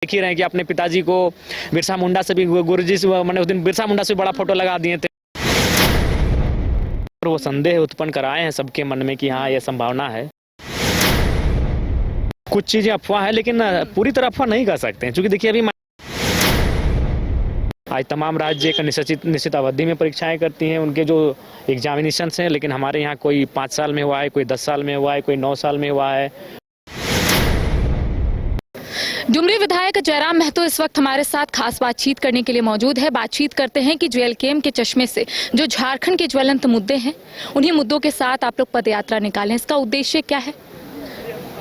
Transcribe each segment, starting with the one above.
देख ही रहे हैं कि अपने पिताजी को बिरसा मुंडा से भी गुरुजी से मैंने उस दिन बिरसा मुंडा से बड़ा फोटो लगा दिए थे और वो संदेह उत्पन्न कराए हैं सबके मन में कि हाँ ये संभावना है। कुछ चीजें अफवाह है लेकिन पूरी तरह अफवाह नहीं कर सकते हैं, क्योंकि देखिए अभी आज तमाम राज्य एक निश्चित अवधि में परीक्षाएं करती हैं, उनके जो एग्जामिनेशंस हैं, लेकिन हमारे यहाँ कोई 5 साल में हुआ है, कोई 10 साल में हुआ है, कोई 9 साल में हुआ है। डुमरी विधायक जयराम महतो इस वक्त हमारे साथ खास बातचीत करने के लिए मौजूद है। बातचीत करते हैं कि जेएलकेएम के चश्मे से जो झारखंड के ज्वलंत मुद्दे हैं, उन्हीं मुद्दों के साथ आप लोग पदयात्रा निकालें, इसका उद्देश्य क्या है?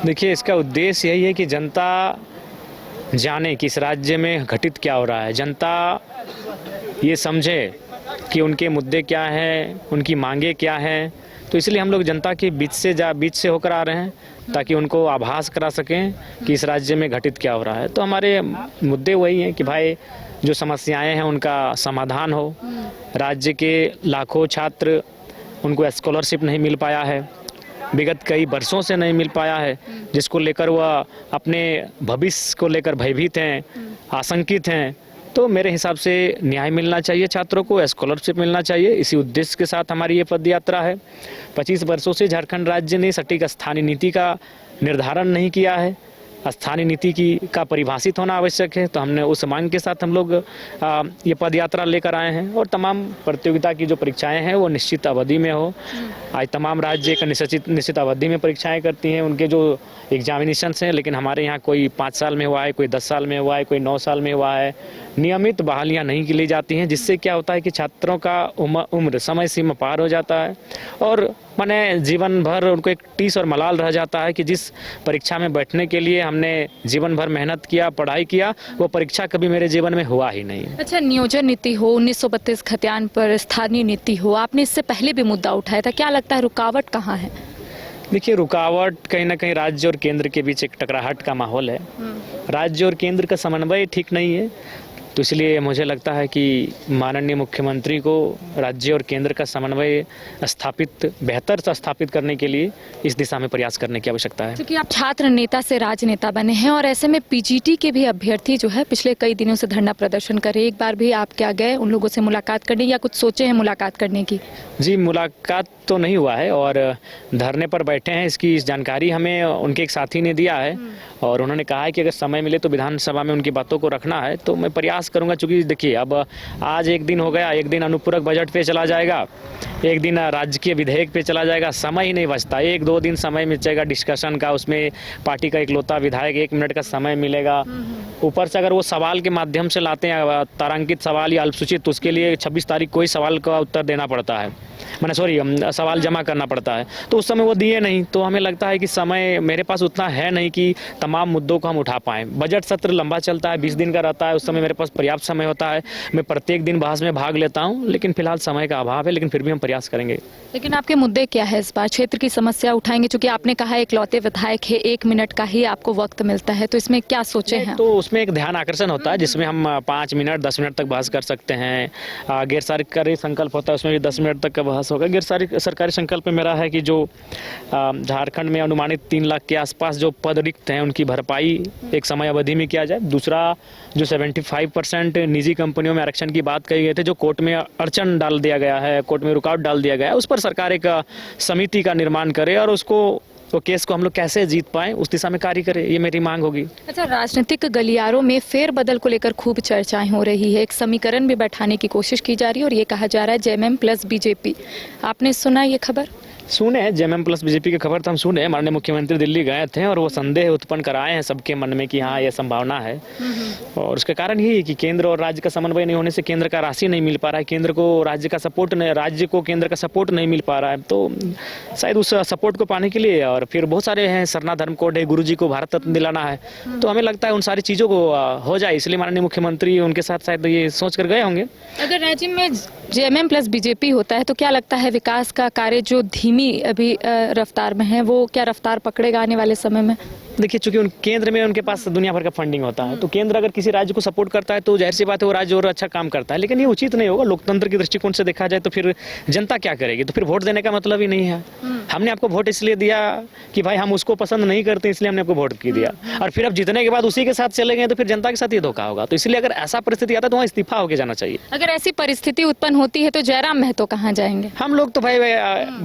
देखिए, इसका उद्देश्य यही है कि जनता जाने कि इस राज्य में घटित क्या हो रहा है, जनता ये समझे कि उनके मुद्दे क्या हैं, उनकी मांगे क्या हैं। तो इसलिए हम लोग जनता के बीच से होकर आ रहे हैं ताकि उनको आभास करा सकें कि इस राज्य में घटित क्या हो रहा है। तो हमारे मुद्दे वही हैं कि भाई जो समस्याएं हैं उनका समाधान हो। राज्य के लाखों छात्र, उनको स्कॉलरशिप नहीं मिल पाया है, विगत कई वर्षों से नहीं मिल पाया है, जिसको लेकर वह अपने भविष्य को लेकर भयभीत हैं, आशंकित हैं। तो मेरे हिसाब से न्याय मिलना चाहिए, छात्रों को स्कॉलरशिप मिलना चाहिए। इसी उद्देश्य के साथ हमारी ये पदयात्रा है। 25 वर्षों से झारखंड राज्य ने सटीक स्थानीय नीति का निर्धारण नहीं किया है। स्थानीय नीति का परिभाषित होना आवश्यक है। तो हमने उस मांग के साथ हम लोग ये पदयात्रा लेकर आए हैं। और तमाम प्रतियोगिता की जो परीक्षाएं हैं वो निश्चित अवधि में हो। आज तमाम राज्य एक निश्चित अवधि में परीक्षाएं करती हैं, उनके जो एग्जामिनेशंस हैं, लेकिन हमारे यहाँ कोई 5 साल में हुआ है, कोई 10 साल में हुआ है, कोई 9 साल में हुआ है। नियमित बहालियाँ नहीं की ली जाती हैं, जिससे क्या होता है कि छात्रों का उम्र समय सीमा पार हो जाता है और माने जीवन भर उनको एक टीस और मलाल रह जाता है कि जिस परीक्षा में बैठने के लिए हमने जीवन भर मेहनत किया, पढ़ाई किया, वो परीक्षा कभी मेरे जीवन में हुआ ही नहीं। अच्छा, नियोजन नीति हो, 1932 खतियान पर स्थानीय नीति हो, आपने इससे पहले भी मुद्दा उठाया था, क्या लगता है रुकावट कहाँ है? देखिए, रुकावट कहीं ना कहीं राज्य और केंद्र के बीच एक टकराहट का माहौल है। राज्य और केंद्र का समन्वय ठीक नहीं है। तो इसलिए मुझे लगता है कि माननीय मुख्यमंत्री को राज्य और केंद्र का समन्वय बेहतर स्थापित करने के लिए इस दिशा में प्रयास करने की आवश्यकता है। क्योंकि आप छात्र नेता से राजनेता बने हैं और ऐसे में पीजीटी के भी अभ्यर्थी जो है पिछले कई दिनों से धरना प्रदर्शन कर रहे हैं। एक बार भी आप क्या गए उन लोगों से मुलाकात करने या कुछ सोचे हैं मुलाकात करने की? जी, मुलाकात तो नहीं हुआ है और धरने पर बैठे हैं, इसकी जानकारी हमें उनके एक साथी ने दिया है और उन्होंने कहा है कि अगर समय मिले तो विधानसभा में उनकी बातों को रखना है। तो मैं प्रयास करूंगा, क्योंकि देखिए अब आज एक दिन हो गया, एक दिन अनुपूरक बजट पे चला जाएगा, एक दिन राजकीय विधेयक पे चला जाएगा, समय ही नहीं बचता। 1-2 दिन समय मिलेगा डिस्कशन का, उसमें पार्टी का इकलौता विधायक 1 मिनट का समय मिलेगा। ऊपर से अगर वो सवाल के माध्यम से लाते हैं तारांकित सवाल या अल्पसूचित, तो उसके लिए 26 तारीख को ही सवाल का उत्तर देना पड़ता है, सवाल जमा करना पड़ता है। तो उस समय वो दिए नहीं, तो हमें लगता है कि समय मेरे पास उतना है नहीं कि तमाम मुद्दों को हम उठा पाएँ। बजट सत्र लंबा चलता है, 20 दिन का रहता है, उस समय मेरे पास पर्याप्त समय होता है। मैं प्रत्येक दिन बहस में भाग लेता हूँ, लेकिन फिलहाल समय का अभाव है, लेकिन फिर भी हम प्रयास करेंगे। लेकिन आपके मुद्दे क्या है इस बार? क्षेत्र की समस्या उठाएंगे, क्योंकि आपने कहा इकलौते विधायक है, 1 मिनट का ही आपको वक्त मिलता है, तो इसमें क्या सोचे हैं? तो उसमें एक ध्यान आकर्षण होता है जिसमें हम 5 मिनट 10 मिनट तक बहस कर सकते हैं। गैर सरकारी संकल्प होता है, उसमें भी 10 मिनट तक का बहस होगा। गैर सरकारी संकल्प में मेरा है कि जो झारखंड में अनुमानित 3 लाख के आसपास जो पद रिक्त हैं उनकी भरपाई एक समय अवधि में किया जाए। दूसरा, जो 75% निजी कंपनियों में आरक्षण की बात कही गई थी, जो कोर्ट में अड़चन डाल दिया गया है, कोर्ट में रुकावट डाल दिया गया है, उस पर सरकार एक समिति का निर्माण करे और तो केस को हम लोग कैसे जीत पाएं उस दिशा में कार्य करें, ये मेरी मांग होगी। अच्छा, राजनीतिक गलियारों में फेरबदल को लेकर खूब चर्चाएं हो रही है, एक समीकरण भी बैठाने की कोशिश की जा रही है और ये कहा जा रहा है जेएमएम प्लस बीजेपी। आपने सुना ये खबर? सुने, जेएमएम प्लस बीजेपी की खबर तो हम सुने। माननीय मुख्यमंत्री दिल्ली गए थे और वो संदेह उत्पन्न कराए हैं सबके मन में कि हाँ ये संभावना है। और उसका कारण यही है कि केंद्र और राज्य का समन्वय नहीं होने से केंद्र का राशि नहीं मिल पा रहा है, केंद्र को राज्य का सपोर्ट नहीं, राज्य को केंद्र का सपोर्ट नहीं मिल पा रहा है। तो शायद उस सपोर्ट को पाने के लिए, और फिर बहुत सारे हैं, सरना धर्म कोड है, गुरुजी को भारत रत्न दिलाना है, तो हमें लगता है उन सारी चीज़ों को हो जाए, इसलिए माननीय मुख्यमंत्री उनके साथ शायद ये सोच कर गए होंगे। अगर राज्य में जेएमएम प्लस बीजेपी होता है तो क्या लगता है विकास का कार्य जो धीमी अभी रफ्तार में है, वो क्या रफ्तार पकड़ेगा आने वाले समय में? देखिए, चूंकि उन केंद्र में उनके पास दुनिया भर का फंडिंग होता है, तो केंद्र अगर किसी राज्य को सपोर्ट करता है तो जाहिर सी बात है वो राज्य और अच्छा काम करता है। लेकिन ये उचित नहीं होगा, लोकतंत्र के दृष्टिकोण से देखा जाए तो फिर जनता क्या करेगी? तो फिर वोट देने का मतलब ही नहीं है। हमने आपको वोट इसलिए दिया कि भाई हम उसको पसंद नहीं करते, इसलिए हमने आपको वोट की दिया, और फिर अब जीतने के बाद उसी के साथ चले गए तो फिर जनता के साथ ये धोखा होगा। तो इसलिए अगर ऐसा परिस्थिति आता है तो वहाँ इस्तीफा होकर जाना चाहिए। अगर ऐसी परिस्थिति उत्पन्न होती है तो जयराम महतो कहाँ जाएंगे? हम लोग तो भाई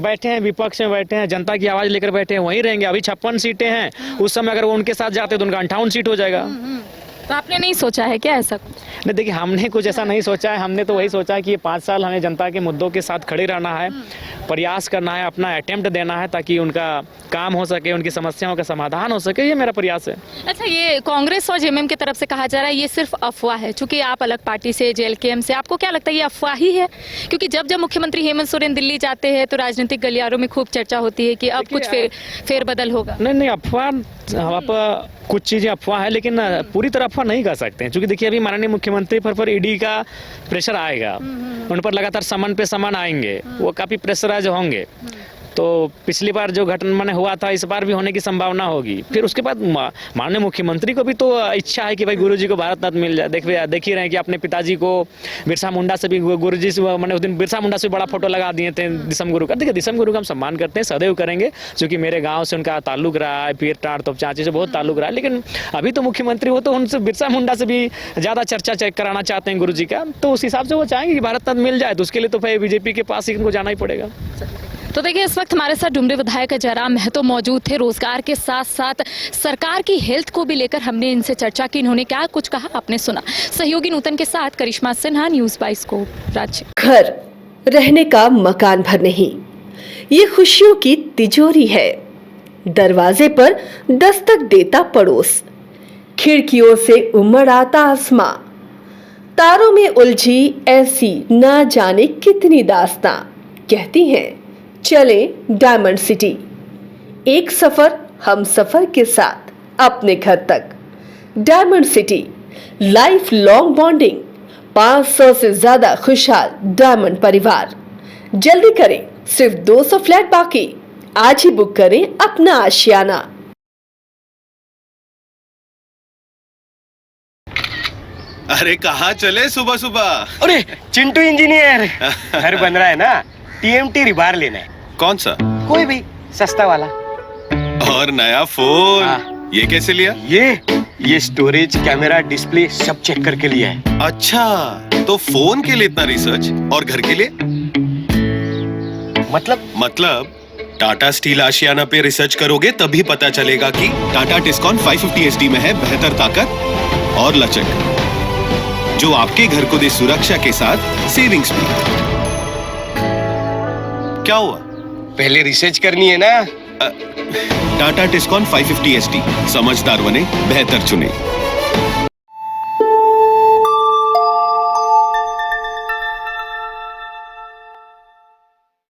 बैठे हैं, विपक्ष में बैठे हैं, जनता की आवाज लेकर बैठे हैं, वहीं रहेंगे। अभी 56 सीटें हैं, उस समय अगर वो उनके साथ जाते तो उनका 58 सीट हो जाएगा। तो आपने नहीं सोचा है क्या ऐसा कुछ? नहीं, देखिए, हमने कुछ ऐसा नहीं सोचा है। हमने तो वही सोचा है कि ये 5 साल हमें जनता के मुद्दों के साथ खड़े रहना है, प्रयास करना है, अपना अटेम्प्ट देना है ताकि उनका काम हो सके, उनकी समस्याओं का समाधान हो सके। ये मेरा प्रयास है। अच्छा, ये कांग्रेस और जेएमएम की तरफ से कहा जा रहा है ये सिर्फ अफवाह है, चूंकि आप अलग पार्टी से, जेएलकेएम से, आपको क्या लगता है ये अफवाह ही है? क्योंकि जब जब मुख्यमंत्री हेमंत सोरेन दिल्ली जाते हैं तो राजनीतिक गलियारों में खूब चर्चा होती है कि अब कुछ फेरबदल होगा। नहीं, अफवाह, आप कुछ चीज़ें अफवाह है, लेकिन पूरी तरह अफवाह नहीं कर सकते हैं, क्योंकि देखिए अभी माननीय मुख्यमंत्री पर ईडी का प्रेशर आएगा, उन पर लगातार समन पे समन आएंगे, वो काफ़ी प्रेशराइज होंगे। तो पिछली बार जो घटना मैंने हुआ था, इस बार भी होने की संभावना होगी। फिर उसके बाद माननीय मुख्यमंत्री को भी तो इच्छा है कि भाई गुरुजी को भारत रत्न मिल जाए। देख ही रहे हैं कि अपने पिताजी को बिरसा मुंडा से भी, गुरुजी से, मैंने उस दिन बिरसा मुंडा से बड़ा फोटो लगा दिए थे दिसम गुरु का। देखिए, दिसम गुरु का हम सम्मान करते हैं, सदैव करेंगे, क्योंकि मेरे गाँव से उनका ताल्लुक रहा है, पीर टाड़ तोप चाची से बहुत ताल्लुक रहा है। लेकिन अभी तो मुख्यमंत्री हो तो उनसे बिरसा मुंडा से भी ज़्यादा चर्चा चेक कराना चाहते हैं गुरुजी का, तो उस हिसाब से वो चाहेंगे कि भारत रत्न मिल जाए। तो उसके लिए तो भाई बीजेपी के पास ही इनको जाना ही पड़ेगा। तो देखिए, इस वक्त हमारे साथ डुमरी विधायक जयराम महतो मौजूद थे। रोजगार के साथ साथ सरकार की हेल्थ को भी लेकर हमने इनसे चर्चा की। इन्होंने क्या कुछ कहा आपने सुना। सहयोगी नूतन के साथ करिश्मा सिन्हा, न्यूज़ 22 को राज्य। घर रहने का मकान भर नहीं, ये खुशियों की तिजोरी है। दरवाजे पर दस्तक देता पड़ोस, खिड़कियों से उमड़ आता आसमां, तारों में उलझी ऐसी ना जाने कितनी दास्तां। कहती हैं चले डायमंड सिटी, एक सफर हम सफर के साथ अपने घर तक। Diamond city, life long bonding, 500 से ज्यादा खुशहाल डायमंड परिवार। जल्दी करें, सिर्फ 200 फ्लैट बाकी। आज ही बुक करें अपना आशियाना। अरे कहाँ चले सुबह सुबह? अरे चिंटू इंजीनियर, घर बन रहा है ना, टीएमटी रिबार लेना है। कौन सा? कोई भी सस्ता वाला। और नया फोन? हाँ। ये कैसे लिया? ये स्टोरेज, कैमरा, डिस्प्ले सब चेक करके लिया है। अच्छा, तो फोन के लिए इतना रिसर्च और घर के लिए? मतलब टाटा स्टील आशियाना पे रिसर्च करोगे तभी पता चलेगा कि टाटा टिस्कॉन 550 HD में है बेहतर ताकत और लचक, जो आपके घर को दे सुरक्षा के साथ सेविंग्स भी। क्या हुआ? पहले रिसर्च करनी है ना। टाटा टिस्कॉन 550 HD, समझदार बने, बेहतर चुने।